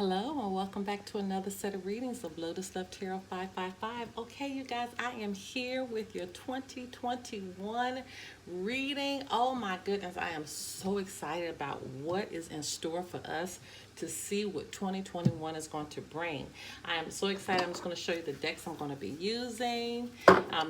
Hello and welcome back to another set of readings of Lotus Love Tarot 555. Okay, you guys, I am here with your 2021 reading. Oh my goodness, I am so excited about what is in store for us to see what 2021 is going to bring. I am so excited. I'm just going to show you the decks I'm going to be using.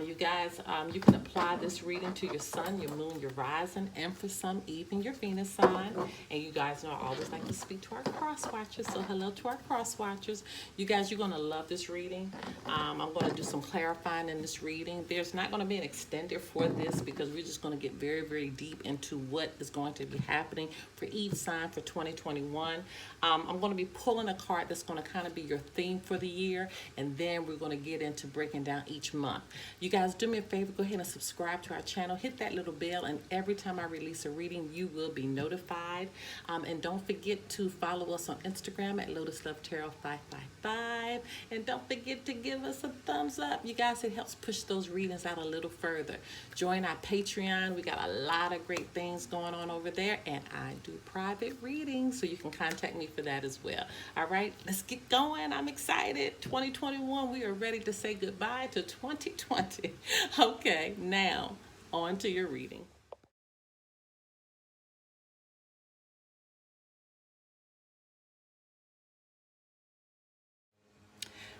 You guys, you can apply this reading to your sun, your moon, your rising, and for some, even your Venus sign. And you guys know I always like to speak to our cross watchers. So hello to our cross watchers. You guys, you're going to love this reading. I'm going to do some clarifying in this reading. There's not going to be an extender for this because we're just going to get very, very deep into what is going to be happening for each sign for 2021. I'm going to be pulling a card that's going to kind of be your theme for the year, and then we're going to get into breaking down each month. You guys, do me a favor, go ahead and subscribe to our channel, hit that little bell, and every time I release a reading, you will be notified. And don't forget to follow us on Instagram at Lotus Love Tarot 555, and don't forget to give us a thumbs up. You guys, it helps push those readings out a little further. Join our Patreon. We got a lot of great things going on over there, and I do private readings, so you can contact me for that as well. All right, let's get going. I'm excited. 2021, we are ready to say goodbye to 2020. Okay, now on to your reading.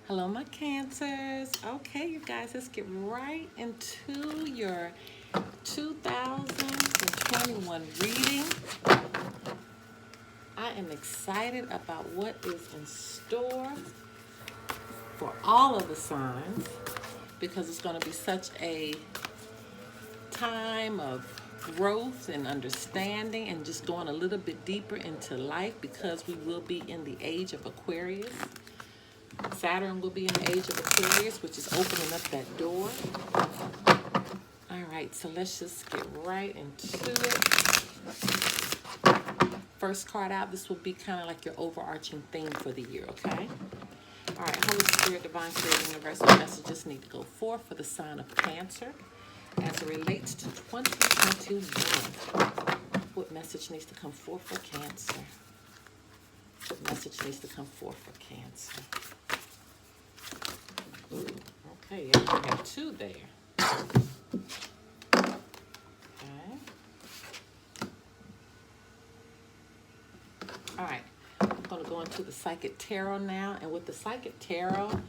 Hello, my Cancers. Okay, you guys, let's get right into your 2021 reading. I am excited about what is in store for all of the signs because it's going to be such a time of growth and understanding and just going a little bit deeper into life because we will be in the age of Aquarius. Saturn will be in the age of Aquarius, which is opening up that door. All right, so let's just get right into it. First card out, this will be kind of like your overarching theme for the year, okay? All right, Holy Spirit, Divine Creator, Universal messages need to go forth for the sign of Cancer as it relates to 2021. What message needs to come forth for Cancer? What message needs to come forth for Cancer? Ooh, okay, yeah, we have two there. Okay. All right, I'm going to go into the Psychic Tarot now. And with the Psychic Tarot,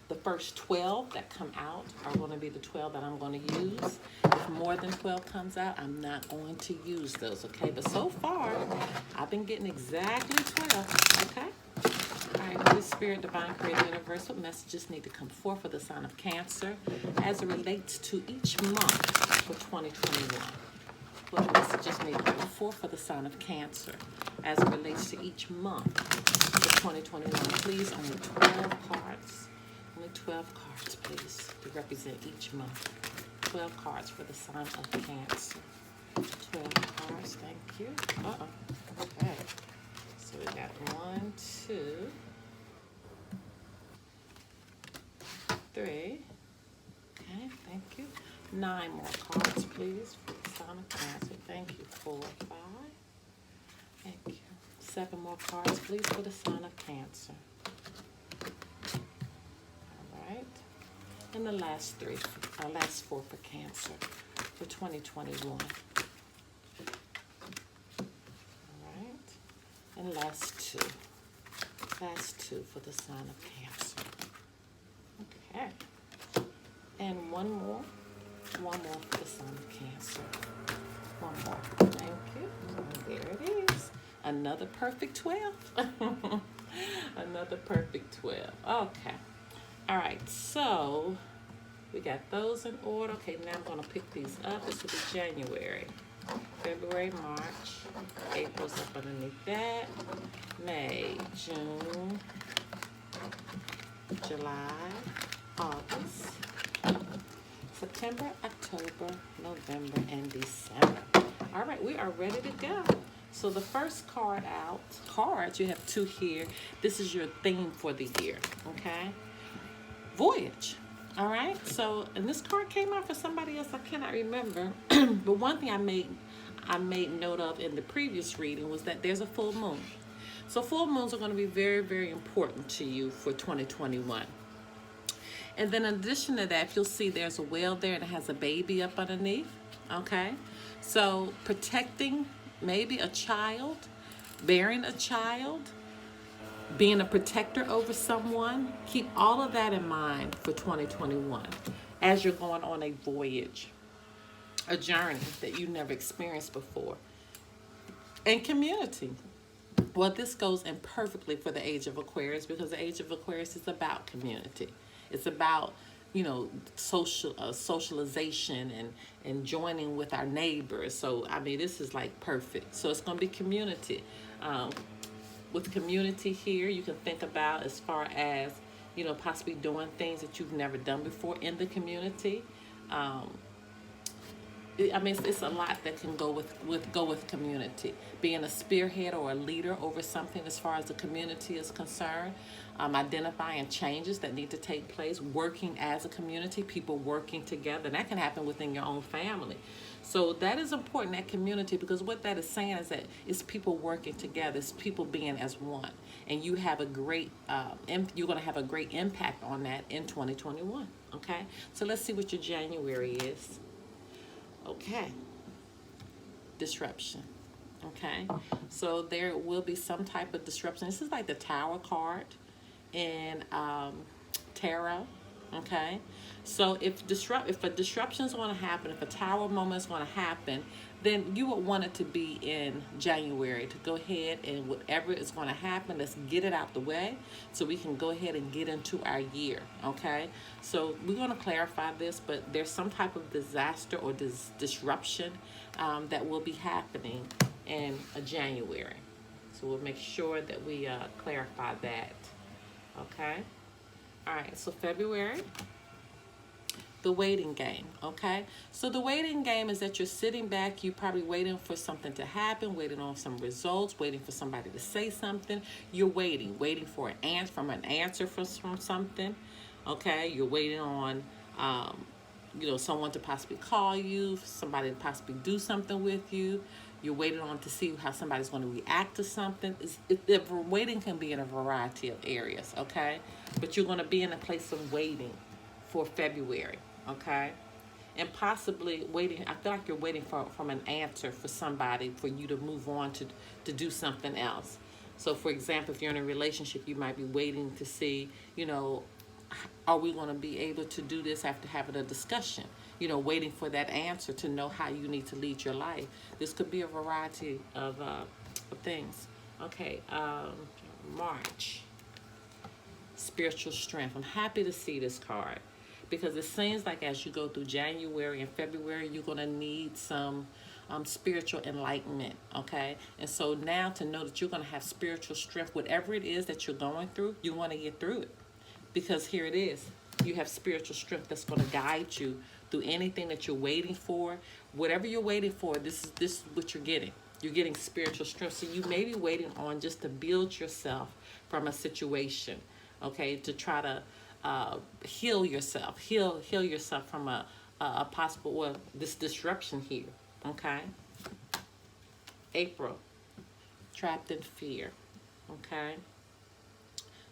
the first 12 that come out are going to be the 12 that I'm going to use. If more than 12 comes out, I'm not going to use those, okay? But so far, I've been getting exactly 12, okay? All right, Holy Spirit, Divine Creator, Universal messages need to come forth for the sign of Cancer as it relates to each month for 2021. What messages need to come forth for the sign of Cancer as it relates to each month for 2021. Please, only 12 cards. Only 12 cards, please, to represent each month. 12 cards for the sign of Cancer. 12 cards, thank you. Okay. So we got 1, 2, 3. Okay, thank you. 9 more cards, please, for the sign of Cancer. Thank you. 4, 5. Thank you. 7 more cards, please, for the sign of Cancer. All right. And the last 4 for Cancer for 2021. All right. And last 2. Last 2 for the sign of Cancer. Okay. And one more for the sign of Cancer. One more. Thank you. And there it is. Another perfect 12. Another perfect 12. Okay. All right. So we got those in order. Okay, now I'm going to pick these up. This will be January, February, March. April's up underneath that. May, June, July, August, September, October, November, and December. All right, we are ready to go. So the first card out, you have 2 here. This is your theme for the year, okay? Voyage. All right, so, and this card came out for somebody else, I cannot remember. But one thing I made note of in the previous reading was that there's a full moon. So full moons are going to be very, very important to you for 2021. And then in addition to that, you'll see there's a whale there and it has a baby up underneath. Okay. So protecting maybe a child, bearing a child, being a protector over someone, keep all of that in mind for 2021 as you're going on a voyage, a journey that you never experienced before. And community. Well, this goes in perfectly for the age of Aquarius, because the age of Aquarius is about community. It's about, socialization and joining with our neighbors. So, I mean, this is like perfect. So it's going to be community. With community here, you can think about as far as, possibly doing things that you've never done before in the community. It's a lot that can go with community. Being a spearhead or a leader over something as far as the community is concerned. Identifying changes that need to take place. Working as a community, people working together. And that can happen within your own family. So that is important, that community, because what that is saying is that it's people working together. It's people being as one. And you have a great, you're going to have a great impact on that in 2021. Okay? So let's see what your January is. Okay, disruption. Okay, so there will be some type of disruption. This is like the Tower card in tarot. Okay, so if a disruption is going to happen, if a Tower moment is going to happen, then you would want it to be in January, to go ahead and whatever is going to happen, let's get it out the way so we can go ahead and get into our year. Okay, so we're going to clarify this, but there's some type of disaster or disruption that will be happening in January. So we'll make sure that we clarify that. Okay. All right, so February, the waiting game, okay? So the waiting game is that you're sitting back, you're probably waiting for something to happen, waiting on some results, waiting for somebody to say something. You're waiting for an answer from something, okay? You're waiting on, someone to possibly call you, somebody to possibly do something with you. You're waiting on to see how somebody's going to react to something. Waiting can be in a variety of areas, okay? But you're going to be in a place of waiting for February, okay? And possibly waiting, I feel like you're waiting from an answer for somebody for you to move on to do something else. So, for example, if you're in a relationship, you might be waiting to see, are we going to be able to do this after having a discussion? Waiting for that answer to know how you need to lead your life. This could be a variety of things. Okay, March. Spiritual strength. I'm happy to see this card because it seems like as you go through January and February, you're going to need some spiritual enlightenment, okay? And so now to know that you're going to have spiritual strength, whatever it is that you're going through, you want to get through it. Because here it is. You have spiritual strength that's going to guide you through anything that you're waiting for. Whatever you're waiting for, this is what you're getting. You're getting spiritual strength. So you may be waiting on just to build yourself from a situation, okay, to try to heal yourself from a possible, this disruption here, okay? April, trapped in fear, okay?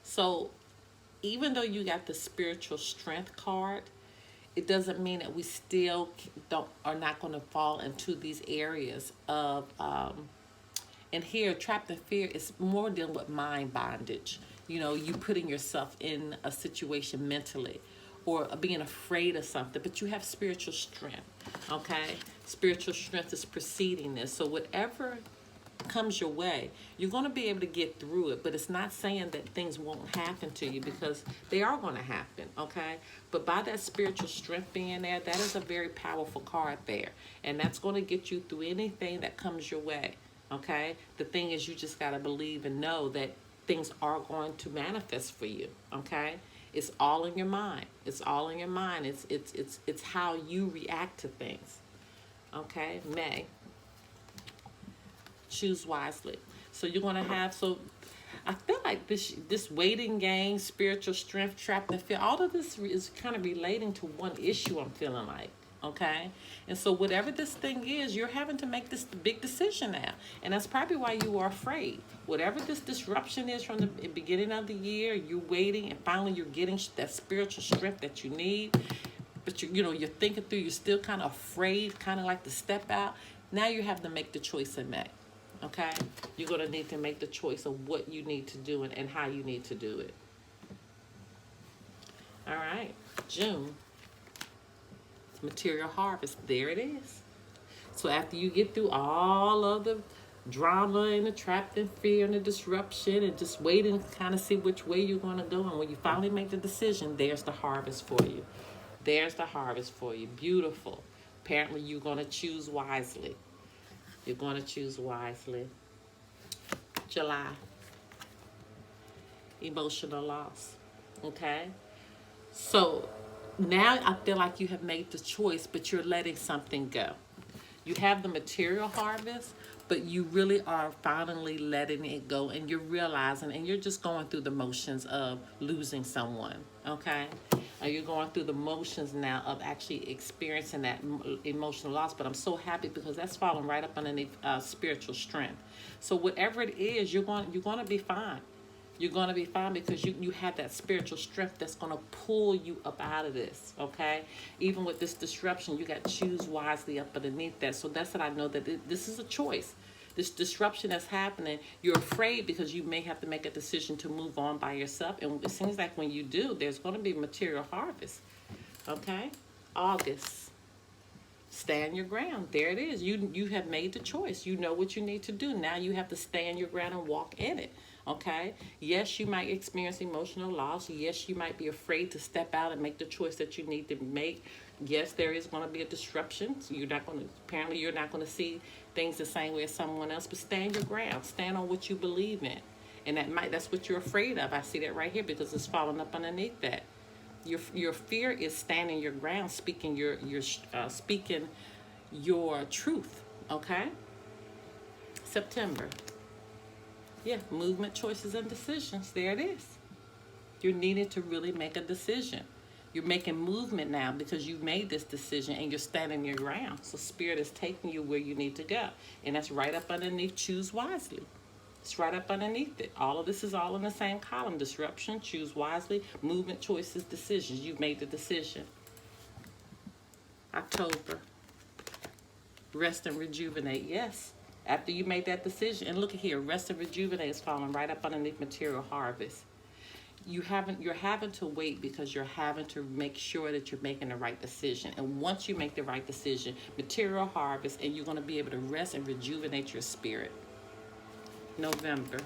So even though you got the spiritual strength card, it doesn't mean that we still are not going to fall into these areas of, and here, trapped in fear is more dealing with mind bondage. You putting yourself in a situation mentally or being afraid of something, but you have spiritual strength, okay? Spiritual strength is preceding this. So whatever comes your way, you're going to be able to get through it, but it's not saying that things won't happen to you, because they are going to happen, okay? But by that spiritual strength being there, that is a very powerful card there, and that's going to get you through anything that comes your way, okay? The thing is, you just got to believe and know that things are going to manifest for you, okay? It's all in your mind. It's all in your mind. It's how you react to things, okay? May. Choose wisely. So you're going to have, I feel like this waiting game, spiritual strength, trapped in fear, all of this is kind of relating to one issue, I'm feeling like. Okay? And so whatever this thing is, you're having to make this big decision now. And that's probably why you are afraid. Whatever this disruption is from the beginning of the year, you're waiting, and finally you're getting that spiritual strength that you need. But you're thinking through, you're still kind of afraid, kind of like to step out. Now you have to make the choice in May. Okay? You're going to need to make the choice of what you need to do and how you need to do it. All right. June. Material harvest. There it is. So after you get through all of the drama and the trapped in fear and the disruption and just waiting to kind of see which way you're going to go, and when you finally make the decision, there's the harvest for you. There's the harvest for you. Beautiful. Apparently you're going to choose wisely. You're going to choose wisely. July. Emotional loss. Okay? So now I feel like you have made the choice, but you're letting something go. You have the material harvest, but you really are finally letting it go, and you're realizing, and you're just going through the motions of losing someone, okay? You're going through the motions now of actually experiencing that emotional loss, but I'm so happy because that's falling right up underneath spiritual strength. So whatever it is, you're going to be fine. You're going to be fine because you have that spiritual strength that's going to pull you up out of this, okay? Even with this disruption, you got to choose wisely up underneath that. So that's what I know, that this is a choice. This disruption that's happening, you're afraid because you may have to make a decision to move on by yourself. And it seems like when you do, there's going to be material harvest, okay? August. Stand your ground. There it is. You have made the choice. You know what you need to do. Now you have to stand your ground and walk in it. Okay? Yes, you might experience emotional loss. Yes, you might be afraid to step out and make the choice that you need to make. Yes, there is going to be a disruption. So apparently you're not going to see things the same way as someone else, but stand your ground. Stand on what you believe in. And that's what you're afraid of. I see that right here because it's falling up underneath that. Your fear is standing your ground, speaking speaking your truth. Okay? September. Yeah, movement, choices, and decisions. There it is. You're needing to really make a decision. You're making movement now because you've made this decision and you're standing your ground. So Spirit is taking you where you need to go. And that's right up underneath choose wisely. It's right up underneath it. All of this is all in the same column. Disruption, choose wisely, movement, choices, decisions. You've made the decision. October. Rest and rejuvenate. Yes. After you made that decision, and look at here, rest and rejuvenate is falling right up underneath material harvest. You're having to wait because you're having to make sure that you're making the right decision. And once you make the right decision, material harvest, and you're going to be able to rest and rejuvenate your spirit. November.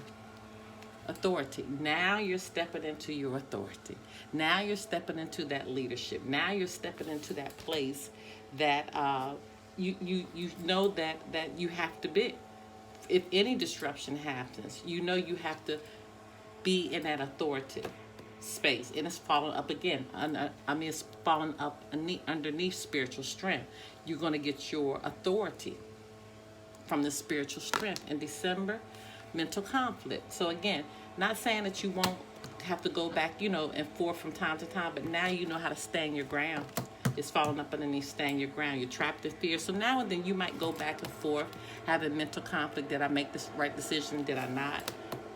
Authority. Now you're stepping into your authority. Now you're stepping into that leadership. Now you're stepping into that place that you know that you have to be. If any disruption happens, you know you have to be in that authority space. And it's falling up again. It's falling up underneath spiritual strength. You're going to get your authority from the spiritual strength. In December, mental conflict. So again, not saying that you won't have to go back, and forth from time to time, but now you know how to stand your ground. It's falling up underneath stand your ground. You're trapped in fear. So now and then you might go back and forth, having mental conflict. Did I make this right decision? Did I not?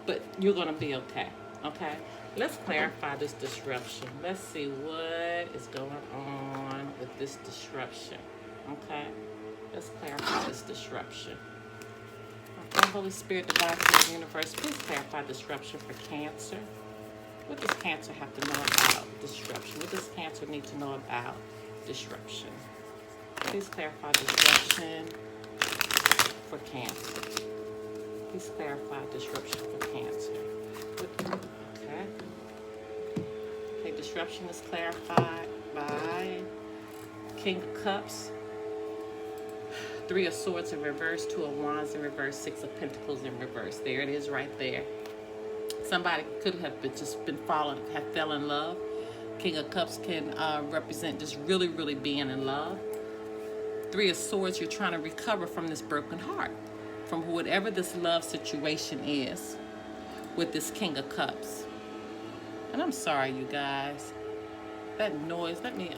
But you're going to be okay. Okay? Let's clarify this disruption. Let's see what is going on with this disruption. Okay? Let's clarify this disruption. Okay, Holy Spirit, Divine Spirit, Universe, please clarify disruption for Cancer. What does Cancer have to know about disruption? What does Cancer need to know about disruption? Please clarify disruption for Cancer. Please clarify disruption for Cancer. Okay. Okay, disruption is clarified by King of Cups, Three of Swords in reverse, Two of Wands in reverse, Six of Pentacles in reverse. There it is right there. Somebody could have fell in love. King of Cups can represent just really, really being in love. Three of Swords, you're trying to recover from this broken heart, from whatever this love situation is with this King of Cups. And I'm sorry, you guys. That noise, let me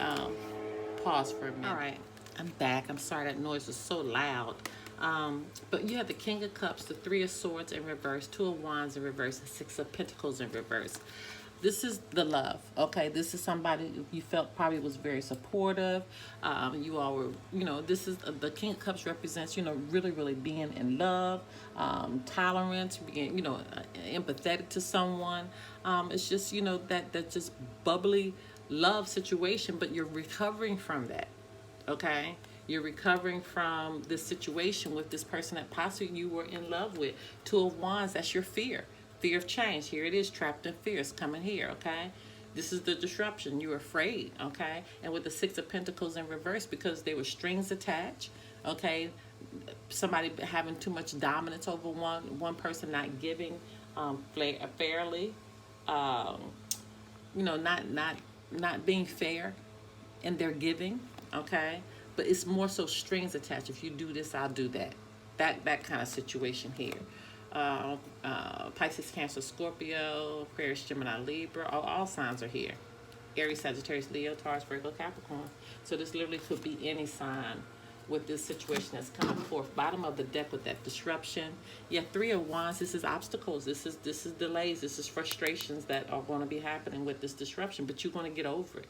pause for a minute. All right. I'm back. I'm sorry that noise was so loud. But you have the King of Cups, the Three of Swords in reverse, Two of Wands in reverse, and Six of Pentacles in reverse. This is the love, okay? This is somebody you felt probably was very supportive. You all were, this is the King of Cups represents, really, really being in love, tolerance, being, empathetic to someone. It's just, that just bubbly love situation, but you're recovering from that. Okay, you're recovering from this situation with this person that possibly you were in love with. Two of Wands, that's your fear of change. Here it is, trapped in fear. It's coming here. Okay, this is the disruption. You're afraid. Okay, and with the Six of Pentacles in reverse, because there were strings attached. Okay, somebody having too much dominance over one person, not giving fairly, not being fair in their giving. Okay, but it's more so strings attached. If you do this, I'll do that. That kind of situation here. Pisces, Cancer, Scorpio, Aquarius, Gemini, Libra, all signs are here. Aries, Sagittarius, Leo, Taurus, Virgo, Capricorn. So this literally could be any sign with this situation that's coming forth. Bottom of the deck with that disruption. Yeah, Three of Wands, this is obstacles. This is delays. This is frustrations that are going to be happening with this disruption, but you're going to get over it.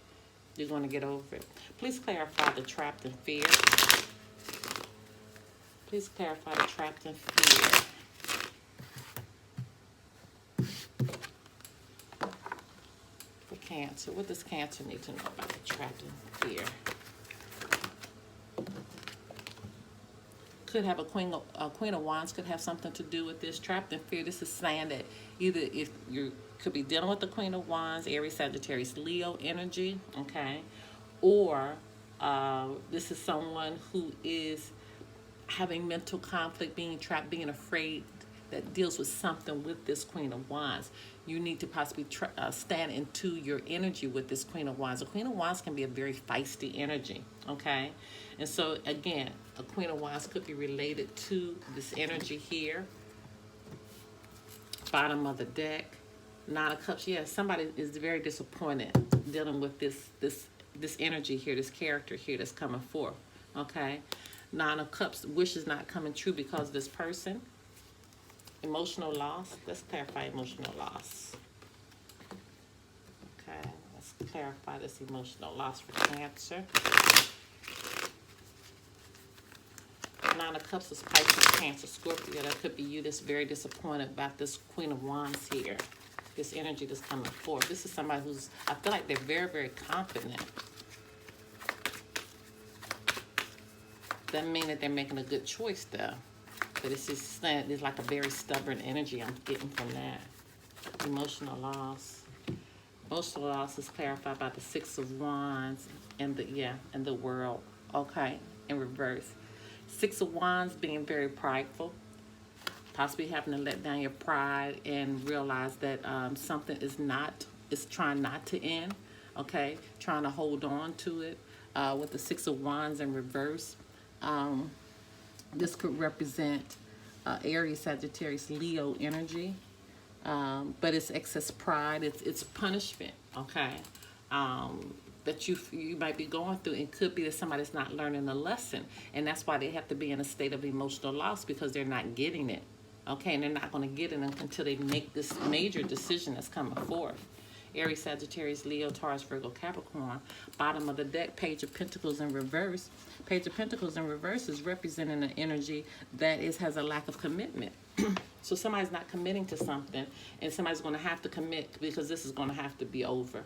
You're going to get over it. Please clarify the trapped in fear. Please clarify the trapped in fear. For Cancer, what does Cancer need to know about the trapped in fear? Could have a Queen of Wands could have something to do with this. Trapped in fear, this is saying that either if you could be dealing with the Queen of Wands, Aries, Sagittarius, Leo energy, okay? Or this is someone who is having mental conflict, being trapped, being afraid, that deals with something with this Queen of Wands. You need to possibly stand into your energy with this Queen of Wands. A Queen of Wands can be a very feisty energy, okay? And so, again, a Queen of Wands could be related to this energy here. Bottom of the deck. Nine of Cups. Yeah, somebody is very disappointed dealing with this energy here, this character here that's coming forth, okay? Nine of Cups. Wish is not coming true because of this person. Emotional loss. Let's clarify emotional loss. Okay, let's clarify this emotional loss for Cancer. Nine of Cups is Pisces, Cancer, Scorpio. That could be you that's very disappointed about this Queen of Wands here. This energy that's coming forth. This is somebody who's, I feel like they're very, very confident. Doesn't mean that they're making a good choice though. But it's just saying there's like a very stubborn energy I'm getting from that. Emotional loss. Emotional loss is clarified by the Six of Wands and the World. Okay, in reverse. Six of Wands being very prideful. Possibly having to let down your pride and realize that something is trying not to end. Okay, trying to hold on to it. With the Six of Wands in reverse. This could represent Aries, Sagittarius, Leo energy, but it's excess pride. It's punishment. Okay, that you might be going through. It could be that somebody's not learning the lesson, and that's why they have to be in a state of emotional loss because they're not getting it. Okay, and they're not going to get it until they make this major decision that's coming forth. Aries, Sagittarius, Leo, Taurus, Virgo, Capricorn. Bottom of the deck, Page of Pentacles in reverse. Page of Pentacles in reverse is representing an energy that has a lack of commitment. So somebody's not committing to something, and somebody's going to have to commit because this is going to have to be over.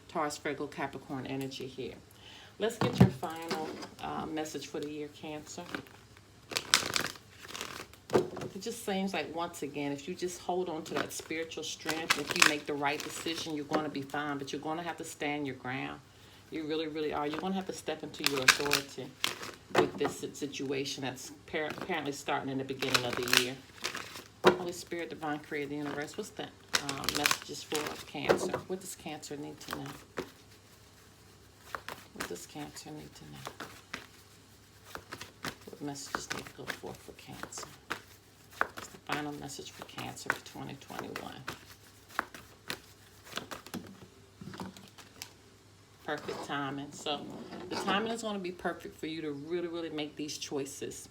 Taurus, Virgo, Capricorn energy here. Let's get your final message for the year, Cancer. It just seems like, once again, if you just hold on to that spiritual strength, if you make the right decision, you're going to be fine, but you're going to have to stand your ground. You really, really are. You're going to have to step into your authority with this situation that's apparently starting in the beginning of the year. Holy Spirit, Divine Creator of the Universe, what's that messages for Cancer? What does Cancer need to know? What does Cancer need to know? What messages need to go forth for Cancer? It's the final message for Cancer for 2021. Perfect timing. So the timing is going to be perfect for you to really, really make these choices.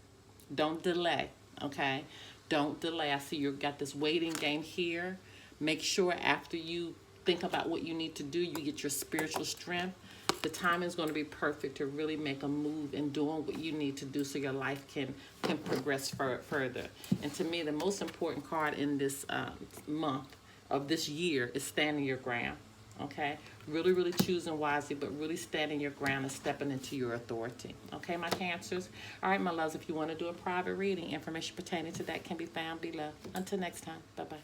Don't delay, okay? Don't delay. I see you've got this waiting game here. Make sure after you think about what you need to do, you get your spiritual strength. The time is going to be perfect to really make a move in doing what you need to do so your life can progress further. And to me, the most important card in this month of this year is standing your ground. Okay, really, really choosing wisely, but really standing your ground and stepping into your authority. Okay, my Cancers. All right, my loves, if you want to do a private reading, information pertaining to that can be found below. Until next time, bye-bye.